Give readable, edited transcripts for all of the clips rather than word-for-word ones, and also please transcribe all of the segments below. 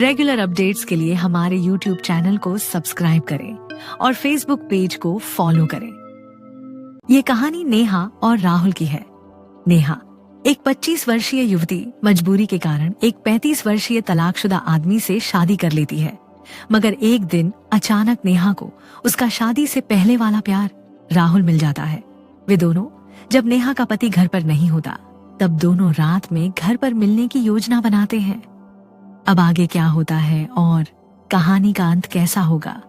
Regular updates के लिए हमारे YouTube चैनल को सब्सक्राइब करें और Facebook पेज को फॉलो करें। ये कहानी नेहा और राहुल की है। नेहा एक 25 वर्षीय युवती मजबूरी के कारण एक 35 वर्षीय तलाकशुदा आदमी से शादी कर लेती है, मगर एक दिन अचानक नेहा को उसका शादी से पहले वाला प्यार राहुल मिल जाता है। वे दोनों जब नेहा का पति घर पर नहीं होता तब दोनों रात में घर पर मिलने की योजना बनाते हैं। अब आगे क्या होता है और कहानी का अंत कैसा होगा,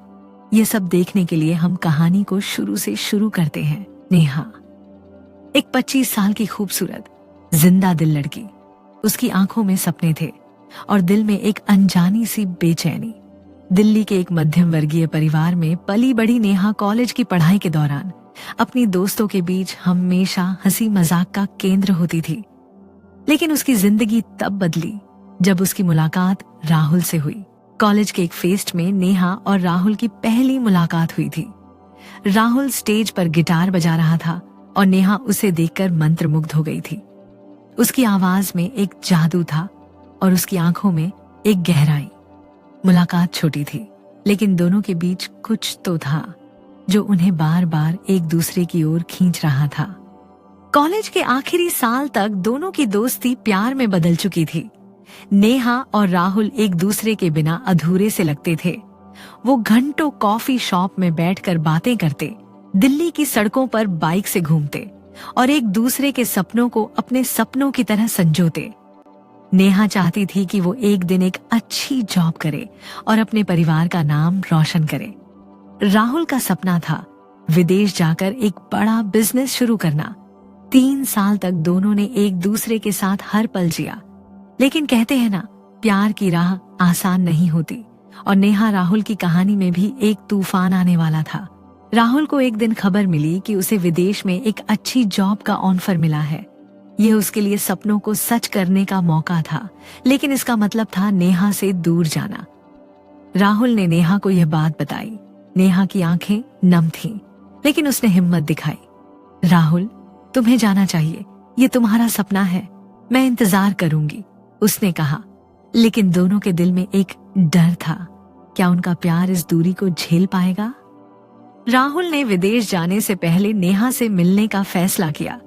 ये सब देखने के लिए हम कहानी को शुरू से शुरू करते हैं। नेहा एक 25 साल की खूबसूरत जिंदा दिल लड़की। उसकी आंखों में सपने थे और दिल में एक अनजानी सी बेचैनी। दिल्ली के एक मध्यम वर्गीय परिवार में पली बड़ी नेहा कॉलेज की पढ़ाई के दौरान अपनी दोस्तों के बीच हमेशा हंसी मजाक का केंद्र होती थी। लेकिन उसकी जिंदगी तब बदली जब उसकी मुलाकात राहुल से हुई। कॉलेज के एक फेस्ट में नेहा और राहुल की पहली मुलाकात हुई थी। राहुल स्टेज पर गिटार बजा रहा था और नेहा उसे देखकर मंत्रमुग्ध हो गई थी। उसकी आवाज में एक जादू था और उसकी आंखों में एक गहराई। मुलाकात छोटी थी, लेकिन दोनों के बीच कुछ तो था जो उन्हें बार बार एक दूसरे की ओर खींच रहा था। कॉलेज के आखिरी साल तक दोनों की दोस्ती प्यार में बदल चुकी थी। नेहा और राहुल एक दूसरे के बिना अधूरे से लगते थे। वो घंटों कॉफी शॉप में बैठकर बातें करते, दिल्ली की सड़कों पर बाइक से घूमते और एक दूसरे के सपनों को अपने सपनों की तरह संजोते। नेहा चाहती थी कि वो एक दिन एक अच्छी जॉब करे और अपने परिवार का नाम रोशन करे। राहुल का सपना था विदेश जाकर एक बड़ा बिजनेस शुरू करना। 3 साल तक दोनों ने एक दूसरे के साथ हर पल जिया। लेकिन कहते हैं ना, प्यार की राह आसान नहीं होती और नेहा राहुल की कहानी में भी एक तूफान आने वाला था। राहुल को एक दिन खबर मिली कि उसे विदेश में एक अच्छी जॉब का ऑफर मिला है। यह उसके लिए सपनों को सच करने का मौका था, लेकिन इसका मतलब था नेहा से दूर जाना। राहुल ने नेहा को यह बात बताई। नेहा की आंखें नम थीं, लेकिन उसने हिम्मत दिखाई। राहुल, तुम्हें जाना चाहिए, ये तुम्हारा सपना है, मैं इंतजार करूंगी, उसने कहा। लेकिन दोनों के दिल में एक डर था, क्या उनका प्यार इस दूरी को झेल पाएगा? राहुल ने विदेश जाने से पहले नेहा से मिलने का फैसला किया।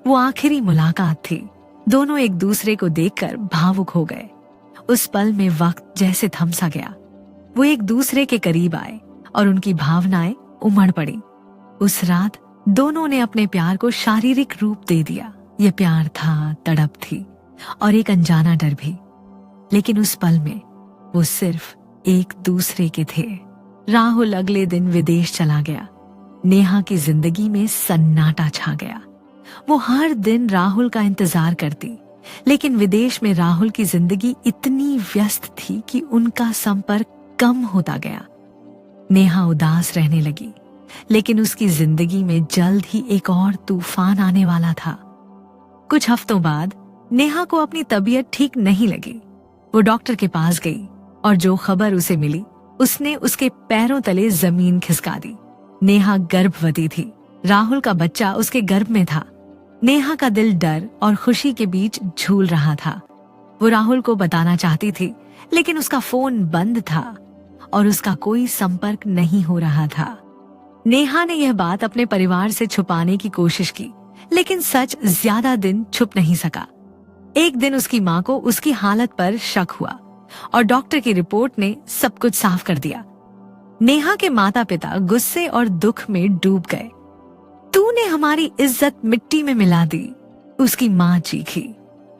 वो आखिरी मुलाकात थी। दोनों एक दूसरे को देखकर भावुक हो गए। उस पल में वक्त जैसे थम सा गया। वो एक दूसरे के करीब आए और उनकी भावनाएं उमड़ पड़ी। उस रात दोनों ने अपने प्यार को शारीरिक रूप दे दिया। यह प्यार था, तड़प थी और एक अनजाना डर भी। लेकिन उस पल में वो सिर्फ एक दूसरे के थे। राहुल अगले दिन विदेश चला गया। नेहा की जिंदगी में सन्नाटा छा गया। वो हर दिन राहुल का इंतजार करती, लेकिन विदेश में राहुल की जिंदगी इतनी व्यस्त थी कि उनका संपर्क कम होता गया। नेहा उदास रहने लगी, लेकिन उसकी जिंदगी में जल्द ही एक और तूफान आने वाला था। कुछ हफ्तों बाद नेहा को अपनी तबीयत ठीक नहीं लगी। वो डॉक्टर के पास गई और जो खबर उसे मिली उसने उसके पैरों तले जमीन खिसका दी। नेहा गर्भवती थी। राहुल का बच्चा उसके गर्भ में था। नेहा का दिल डर और खुशी के बीच झूल रहा था। वो राहुल को बताना चाहती थी, लेकिन उसका फोन बंद था और उसका कोई संपर्क नहीं हो रहा था। नेहा ने यह बात अपने परिवार से छुपाने की कोशिश की, लेकिन सच ज्यादा दिन छुप नहीं सका। एक दिन उसकी माँ को उसकी हालत पर शक हुआ और डॉक्टर की रिपोर्ट ने सब कुछ साफ कर दिया। नेहा के माता पिता गुस्से और दुख में डूब गए। तूने हमारी इज्जत मिट्टी में मिला दी, उसकी माँ चीखी।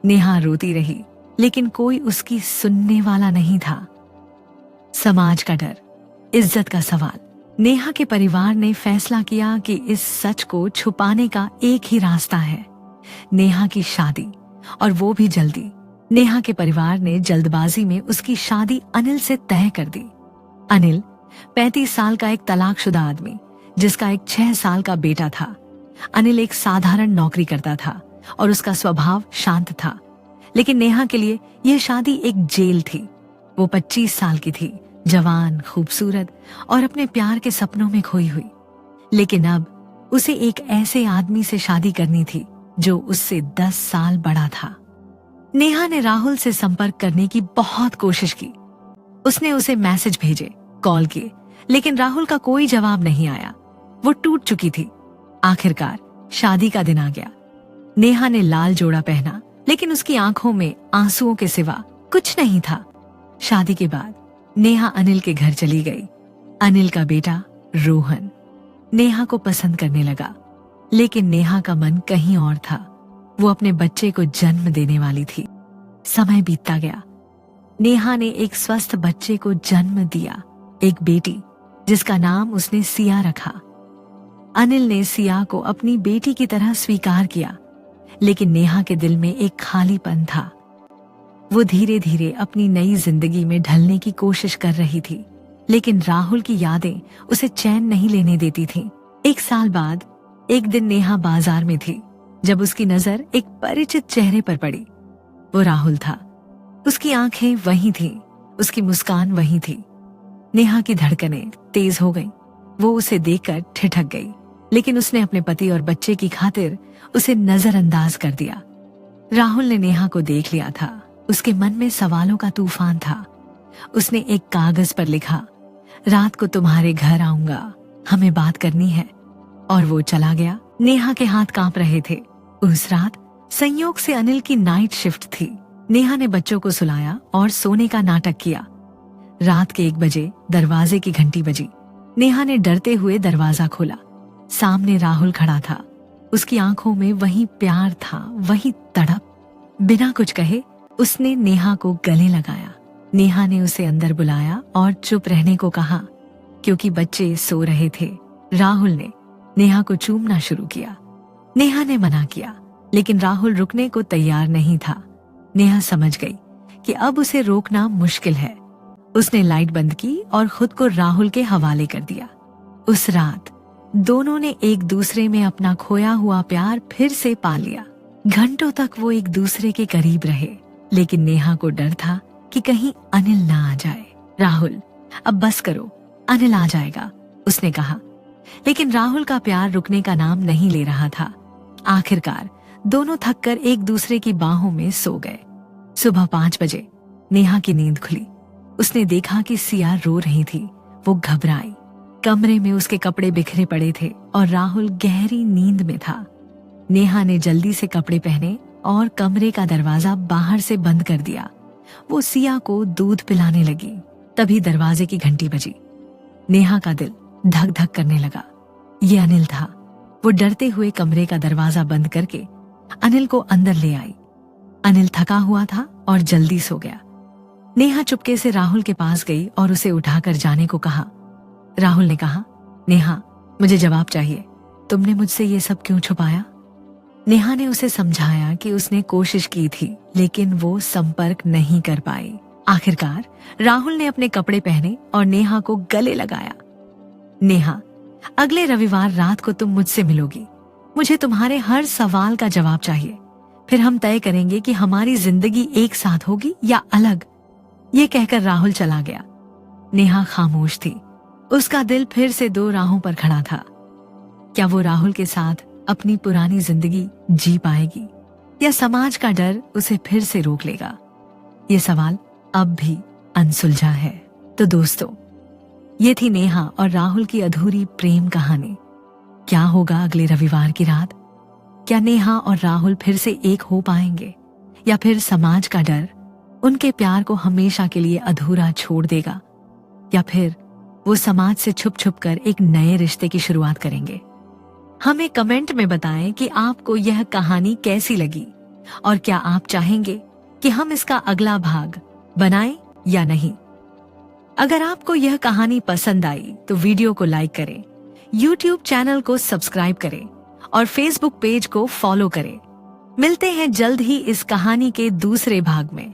नेहा रोती रही, लेकिन कोई उसकी सुनने वाला नहीं था। समाज का डर, इज्जत का सवाल। नेहा के परिवार ने फैसला किया कि इस सच को छुपाने का एक ही रास्ता है, नेहा की शादी, और वो भी जल्दी। नेहा के परिवार ने जल्दबाजी में उसकी शादी अनिल से तय कर दी। अनिल 35 साल का एक तलाकशुदा आदमी, जिसका एक 6 साल का बेटा था। अनिल एक साधारण नौकरी करता था और उसका स्वभाव शांत था, लेकिन नेहा के लिए यह शादी एक जेल थी। वो 25 साल की थी, जवान, खूबसूरत और अपने प्यार के सपनों में खोई हुई। लेकिन अब उसे एक ऐसे आदमी से शादी करनी थी जो उससे 10 साल बड़ा था। नेहा ने राहुल से संपर्क करने की बहुत कोशिश की, उसने उसे मैसेज भेजे, कॉल किए, लेकिन राहुल का कोई जवाब नहीं आया। वो टूट चुकी थी। आखिरकार शादी का दिन आ गया। नेहा ने लाल जोड़ा पहना, लेकिन उसकी आंखों में आंसुओं के सिवा कुछ नहीं था। शादी के बाद नेहा अनिल के घर चली गई। अनिल का बेटा रोहन नेहा को पसंद करने लगा, लेकिन नेहा का मन कहीं और था। वो अपने बच्चे को जन्म देने वाली थी। समय बीतता गया। नेहा ने एक स्वस्थ बच्चे को जन्म दिया, एक बेटी जिसका नाम उसने सिया रखा। अनिल ने सिया को अपनी बेटी की तरह स्वीकार किया, लेकिन नेहा के दिल में एक खालीपन था। वो धीरे धीरे अपनी नई जिंदगी में ढलने की कोशिश कर रही थी, लेकिन राहुल की यादें उसे चैन नहीं लेने देती थीं। 1 साल बाद एक दिन नेहा बाजार में थी, जब उसकी नजर एक परिचित चेहरे पर पड़ी। वो राहुल था। उसकी आंखें वही थीं, उसकी मुस्कान वही थी। नेहा की धड़कनें तेज हो गईं। वो उसे देखकर ठिठक गई, लेकिन उसने अपने पति और बच्चे की खातिर उसे नजरअंदाज कर दिया। राहुल ने नेहा को देख लिया था। उसके मन में सवालों का तूफान था। उसने एक कागज पर लिखा, रात को तुम्हारे घर आऊंगा, हमें बात करनी है। और वो चला गया। नेहा के हाथ कांप रहे थे। उस रात संयोग से अनिल की नाइट शिफ्ट थी। नेहा ने बच्चों को सुलाया और सोने का नाटक किया। रात के 1 बजे दरवाजे की घंटी बजी। नेहा ने डरते हुए दरवाजा खोला। सामने राहुल खड़ा था। उसकी आंखों में वही प्यार था, वही तड़प। बिना कुछ कहे उसने नेहा को गले लगाया। नेहा ने उसे अंदर बुलाया और चुप रहने को कहा, क्योंकि बच्चे सो रहे थे। राहुल ने नेहा को चूमना शुरू किया। नेहा ने मना किया, लेकिन राहुल रुकने को तैयार नहीं था। नेहा समझ गई कि अब उसे रोकना मुश्किल है। उसने लाइट बंद की और खुद को राहुल के हवाले कर दिया। उस रात दोनों ने एक दूसरे में अपना खोया हुआ प्यार फिर से पा लिया। घंटों तक वो एक दूसरे के करीब रहे, लेकिन नेहा को डर था कि कहीं अनिल ना आ जाए। राहुल, अब बस करो, अनिल आ जाएगा, उसने कहा। लेकिन राहुल का प्यार रुकने का नाम नहीं ले रहा था। आखिरकार दोनों थककर एक दूसरे की बाहों में सो गए। सुबह 5 बजे नेहा की नींद खुली। उसने देखा कि सिया रो रही थी। वो घबराई। कमरे में उसके कपड़े बिखरे पड़े थे और राहुल गहरी नींद में था। नेहा ने जल्दी से कपड़े पहने और कमरे का दरवाजा बाहर से बंद कर दिया। वो सिया को दूध पिलाने लगी। तभी दरवाजे की घंटी बजी। नेहा का दिल धक धक करने लगा। ये अनिल था। वो डरते हुए कमरे का दरवाजा बंद करके अनिल को अंदर ले आई। अनिल थका हुआ था और जल्दी सो गया। नेहा चुपके से राहुल के पास गई और उसे उठाकर जाने को कहा। राहुल ने कहा, नेहा, मुझे जवाब चाहिए। तुमने मुझसे ये सब क्यों छुपाया? नेहा ने उसे समझाया कि उसने कोशिश की थी, लेकिन वो संपर्क नहीं कर पाई। आखिरकार राहुल ने अपने कपड़े पहने और नेहा को गले लगाया। नेहा, अगले रविवार रात को तुम मुझसे मिलोगी। मुझे तुम्हारे हर सवाल का जवाब चाहिए। फिर हम तय करेंगे कि हमारी जिंदगी एक साथ होगी या अलग। ये कहकर राहुल चला गया। नेहा खामोश थी। उसका दिल फिर से 2 राहों पर खड़ा था। क्या वो राहुल के साथ अपनी पुरानी जिंदगी जी पाएगी, या समाज का डर उसे फिर से रोक लेगा? ये सवाल अब भी अनसुलझा है। तो दोस्तों, ये थी नेहा और राहुल की अधूरी प्रेम कहानी। क्या होगा अगले रविवार की रात? क्या नेहा और राहुल फिर से एक हो पाएंगे, या फिर समाज का डर उनके प्यार को हमेशा के लिए अधूरा छोड़ देगा, या फिर वो समाज से छुप छुप कर एक नए रिश्ते की शुरुआत करेंगे? हमें कमेंट में बताएं कि आपको यह कहानी कैसी लगी और क्या आप चाहेंगे कि हम इसका अगला भाग बनाएं या नहीं। अगर आपको यह कहानी पसंद आई तो वीडियो को लाइक करें, YouTube चैनल को सब्सक्राइब करें और Facebook पेज को फॉलो करें। मिलते हैं जल्द ही इस कहानी के दूसरे भाग में।